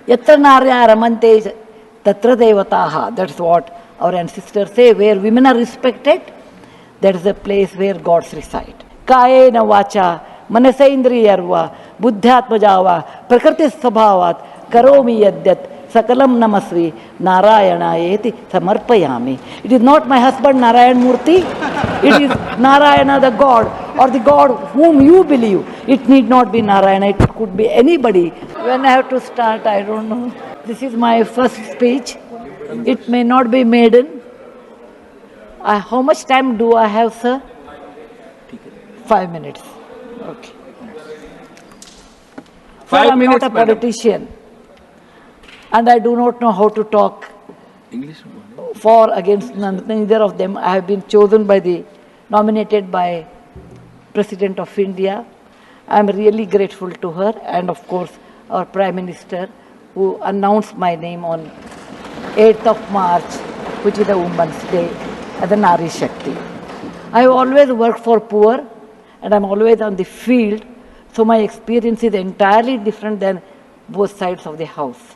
Yatra narya ramante tatra devataha. That's what our ancestors say. Where women are respected, that is the place where gods reside. Kayena vacha manasaindriyarva buddhyatmajava prakriti svabhavat karomi yadyat sakalam namasvi narayanaeti samarpayami. It is not my husband Narayan Murthy. It is Narayana the God, or the God whom you believe. It need not be Narayana, it could be anybody. When I have to start, I don't know. This is my first speech. It may not be maiden. How much time do I have, sir? 5 minutes. Okay. Sir, I am not a politician. And I do not know how to talk English for against neither of them. I have been chosen nominated by President of India. I am really grateful to her, and of course our Prime Minister, who announced my name on 8th of March, which is the Women's Day, as a Nari Shakti. I have always worked for poor, and I am always on the field, so my experience is entirely different than both sides of the house.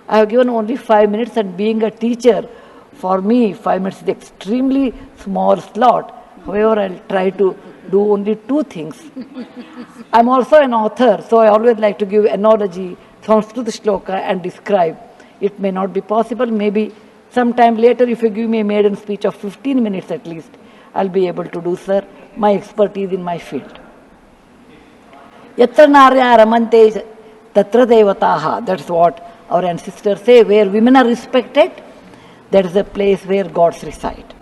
I have given only 5 minutes, and being a teacher, for me 5 minutes is extremely small slot. However, I'll try to do only 2 things. I'm also an author, so I always like to give analogy, Sanskrit shloka, and describe. It may not be possible, maybe sometime later if you give me a maiden speech of 15 minutes at least, I'll be able to do, sir, my expertise in my field. Yatra narya ramante tatra devataha. That's what our ancestors say. Where women are respected, that is the place where gods reside.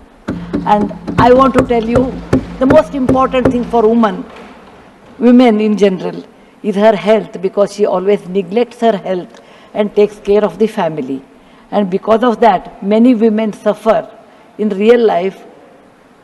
And I want to tell you, the most important thing for women in general, is her health, because she always neglects her health and takes care of the family. And because of that, many women suffer in real life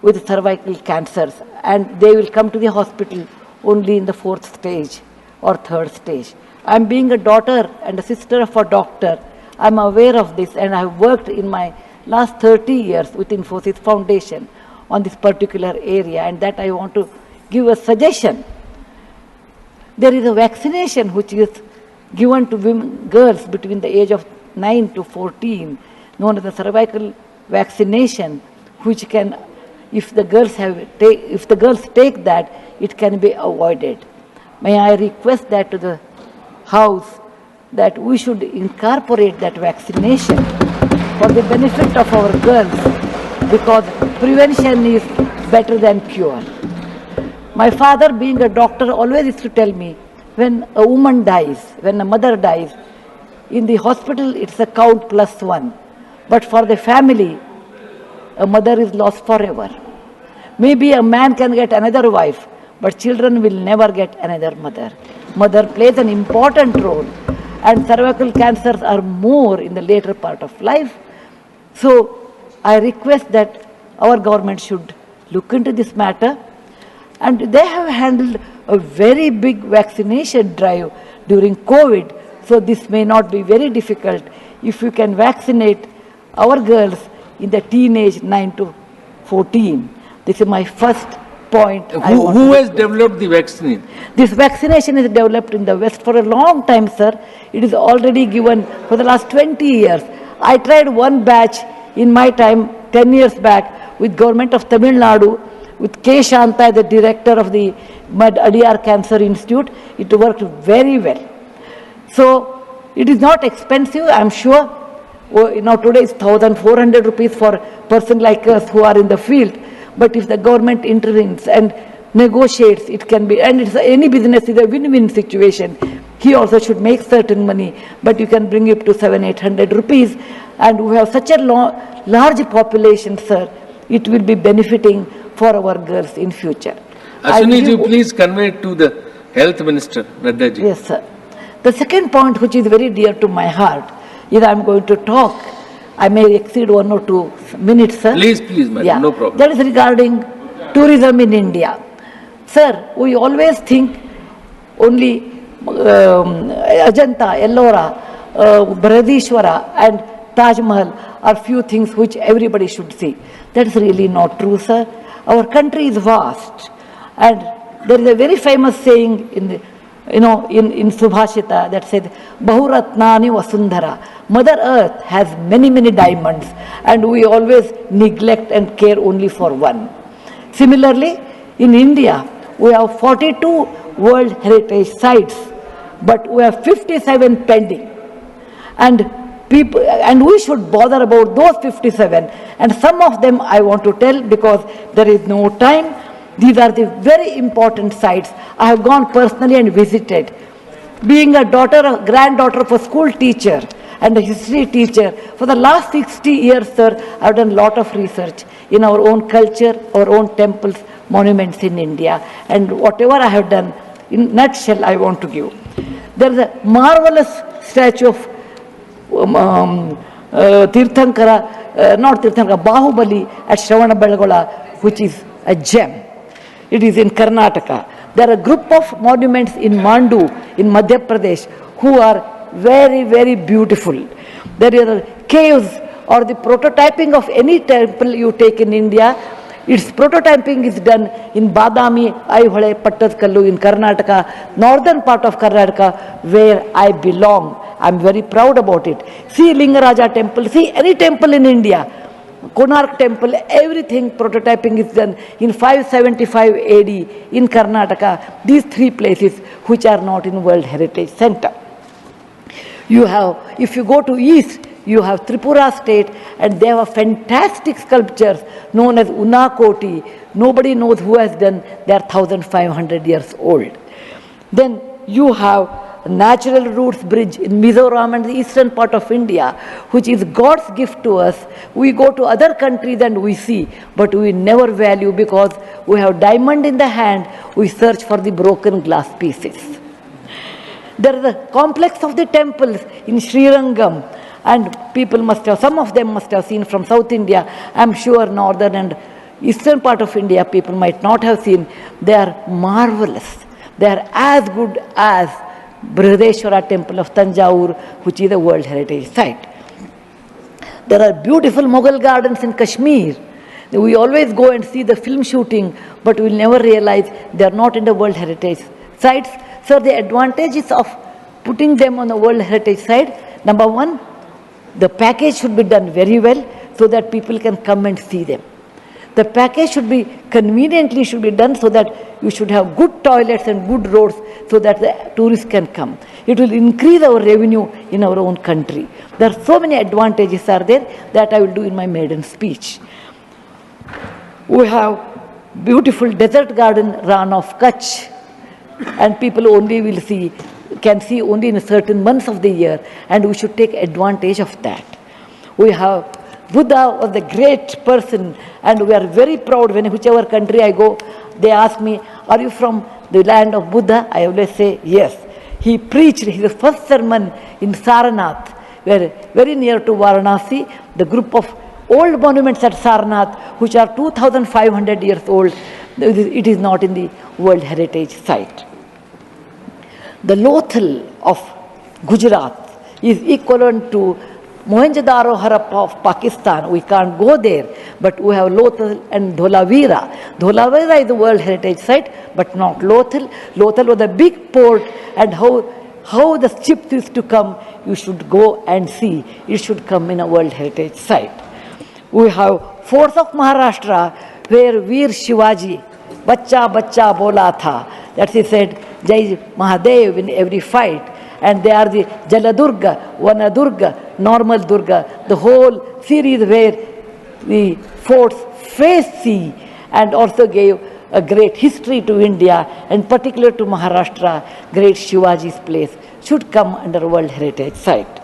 with cervical cancers, and they will come to the hospital only in the 4th stage or 3rd stage. I am being a daughter and a sister of a doctor. I am aware of this, and I have worked in my last 30 years with Infosys Foundation on this particular area, and that I want to give a suggestion. There is a vaccination which is given to girls between the age of 9 to 14, known as the cervical vaccination, which can, if the girls take that, it can be avoided. May I request that to the House, that we should incorporate that vaccination for the benefit of our girls, because prevention is better than cure. My father, being a doctor, always used to tell me, when a woman dies, when a mother dies, in the hospital it's a count +1. But for the family, a mother is lost forever. Maybe a man can get another wife, but children will never get another mother. Mother plays an important role, and cervical cancers are more in the later part of life. So I request that our government should look into this matter, and they have handled a very big vaccination drive during COVID, so this may not be very difficult if we can vaccinate our girls in the teenage 9 to 14. This is my first point. Who has developed the vaccine? This vaccination is developed in the West for a long time, sir. It is already given for the last 20 years. I tried one batch in my time, 10 years back, with government of Tamil Nadu, with K. Shanta, the director of the Adiyar Cancer Institute. It worked very well. So it is not expensive, I'm sure. Today it's 1,400 rupees for a person like us who are in the field. But if the government intervenes and negotiates, it can be, and it's any business is a win-win situation. He also should make certain money, but you can bring it to 700-800 rupees. And we have such a large population, sir, it will be benefiting for our girls in future. Ashwini, please convey it to the Health Minister, Radha ji. Yes, sir. The second point, which is very dear to my heart, is I am going to talk. I may exceed 1 or 2 minutes, sir. Please, madam, yeah. No problem. That is regarding tourism in India. Sir, we always think only Ajanta, Ellora, Bharadishwara and Taj Mahal are few things which everybody should see. That is really not true, sir. Our country is vast, and there is a very famous saying in the in Subhashita that said, Bahuratnani Vasundhara. Mother Earth has many, many diamonds, and we always neglect and care only for one. Similarly, in India, we have 42 World Heritage Sites, but we have 57 pending. And we should bother about those 57. And some of them I want to tell because there is no time. These are the very important sites. I have gone personally and visited. Being a granddaughter of a school teacher and a history teacher, for the last 60 years, sir, I have done a lot of research in our own culture, our own temples, monuments in India. And whatever I have done, in a nutshell, I want to give. There is a marvelous statue of Bahubali at Shravanabelagola, which is a gem. It is in Karnataka. There are a group of monuments in Mandu, in Madhya Pradesh, who are very, very beautiful. There are caves or the prototyping of any temple you take in India. Its prototyping is done in Badami, Aihole, Pattadkallu in Karnataka, northern part of Karnataka, where I belong. I am very proud about it. See Lingaraja temple, see any temple in India. Konark temple, everything prototyping is done in 575 AD in Karnataka. These three places which are not in World Heritage Center. You have, if you go to east, you have Tripura state, and they have fantastic sculptures known as Unakoti. Nobody knows who has done. They are 1,500 years old. Then you have Natural Roots Bridge in Mizoram and the eastern part of India, which is God's gift to us. We go to other countries and we see, but we never value because we have diamond in the hand, we search for the broken glass pieces. There is a complex of the temples in Srirangam, and people must have, some of them must have seen from South India. I am sure northern and eastern part of India people might not have seen. They are marvelous. They are as good as Brihadeshwara temple of Tanjore, which is a World Heritage Site. There are beautiful Mughal gardens in Kashmir. We always go and see the film shooting, but we will never realize they are not in the World Heritage Sites. So the advantages of putting them on the World Heritage Site, number one, the package should be done very well so that people can come and see them. The package should be conveniently done so that you should have good toilets and good roads so that the tourists can come. It will increase our revenue in our own country. There are so many advantages are there that I will do in my maiden speech. We have beautiful desert garden Ran of Kutch, and people only can see only in certain months of the year, and we should take advantage of that. We have Buddha was a great person, and we are very proud when whichever country I go, they ask me, are you from the land of Buddha? I always say, yes. He preached his first sermon in Sarnath, where very near to Varanasi, the group of old monuments at Sarnath, which are 2,500 years old, it is not in the World Heritage Site. The Lothal of Gujarat is equivalent to Mohenjo-daro Harappa of Pakistan. We can't go there, but we have Lothal and Dholavira. Dholavira is the World Heritage Site, but not Lothal. Lothal was a big port, and how the ships used to come, you should go and see. It should come in a World Heritage Site. We have forts of Maharashtra where Veer Shivaji, Bachcha Bachcha Bola Tha, that he said, Jai Mahadev in every fight. And they are the Jaladurga, Vanadurga, Normal Durga, the whole series where the forts face sea, and also gave a great history to India, and particular to Maharashtra, great Shivaji's place should come under World Heritage Site.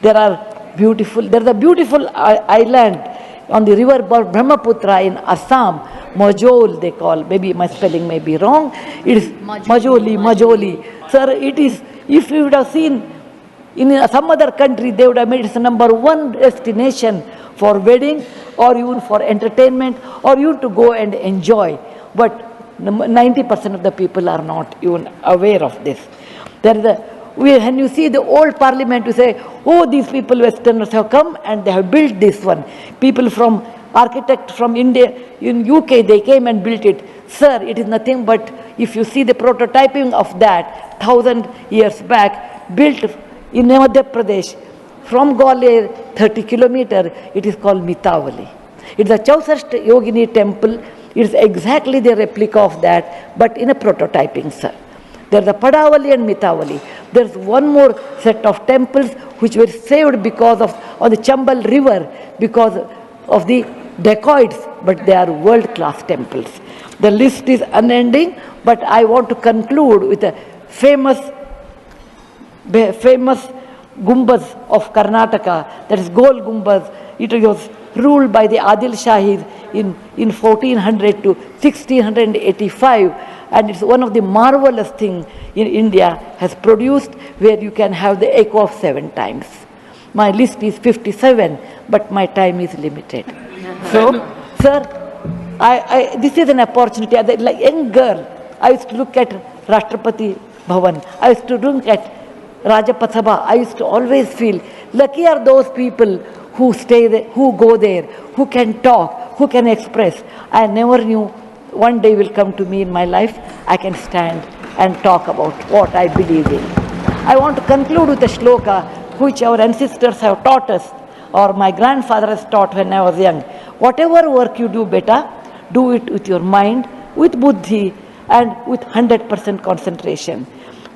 There is a beautiful island on the river Brahmaputra in Assam, Majol they call, maybe my spelling may be wrong, it is Majoli. Sir, it is, if you would have seen in some other country, they would have made it the #1 destination for wedding or even for entertainment or even to go and enjoy. But 90% of the people are not even aware of this. When you see the old parliament, you say, oh, these people, Westerners have come and they have built this one. People from architect from India, in UK, they came and built it. Sir, it is nothing but, if you see the prototyping of that 1000 years back, built in Madhya Pradesh, from Gwalior 30 kilometer, it is called Mitavali. It's a Chausashta Yogini temple. It is exactly the replica of that, but in a prototyping, sir. There's a Padavali and Mitavali. There's one more set of temples which were saved because of, on the Chambal river, because of the dacoits, but they are world-class temples. The list is unending, but I want to conclude with a famous Gumbaz of Karnataka, that is Gol Gumbaz. It was ruled by the Adil Shahis in 1400 to 1685, and it's one of the marvelous things in India has produced, where you can have the echo of 7 times. My list is 57, but my time is limited. So, sir, this is an opportunity. As a like young girl, I used to look at Rashtrapati Bhavan. I used to look at Rajya Sabha. I used to always feel lucky are those people who stay there, who go there, who can talk, who can express. I never knew one day will come to me in my life, I can stand and talk about what I believe in. I want to conclude with a shloka which our ancestors have taught us, or my grandfather has taught when I was young. Whatever work you do, beta, do it with your mind, with buddhi, and with 100% concentration.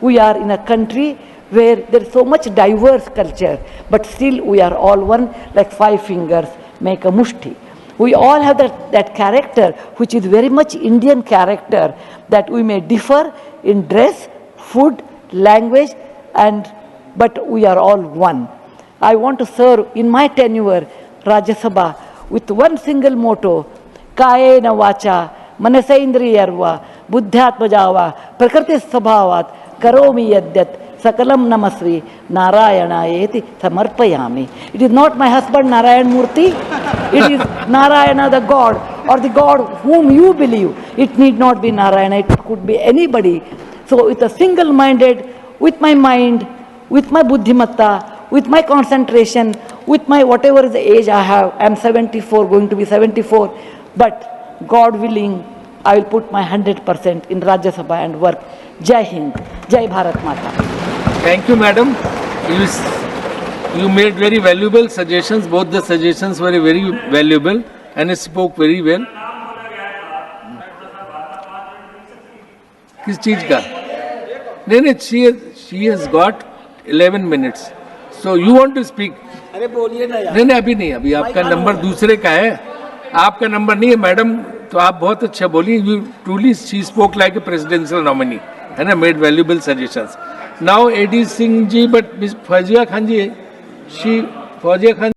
We are in a country where there is so much diverse culture, but still we are all one, like 5 fingers make a mushti. We all have that character, which is very much Indian character, that we may differ in dress, food, language, but we are all one. I want to serve in my tenure Rajya Sabha with one single motto: Kayena vacha, manasaindriyarva, buddhyatmajava, prakriti sabhavat, karomi yadyat, Sakalam Namasri, Narayana Samarpayami. It is not my husband Narayan Murthy, it is Narayana the God, or the God whom you believe. It need not be Narayana, it could be anybody. So with a single-minded, with my mind, with my buddhimatta, with my concentration, with my whatever is the age I have, I am 74, going to be 74, but God willing, I will put my 100% in Rajya Sabha and work. Jai Hind, Jai Bharat Mata. Thank you, madam. You made very valuable suggestions. Both the suggestions were very valuable and you spoke very well. किस चीज का? नहीं, she has got 11 minutes. So you want to speak? अरे बोलिए ना यार. नहीं, अभी आपका नंबर दूसरे का है. आपका नंबर नहीं है मैडम, तो आप बहुत अच्छा बोली. You truly she spoke like a presidential nominee and made valuable suggestions. Now AD Singh ji, but Miss Fazia Khan ji, Fazia Khan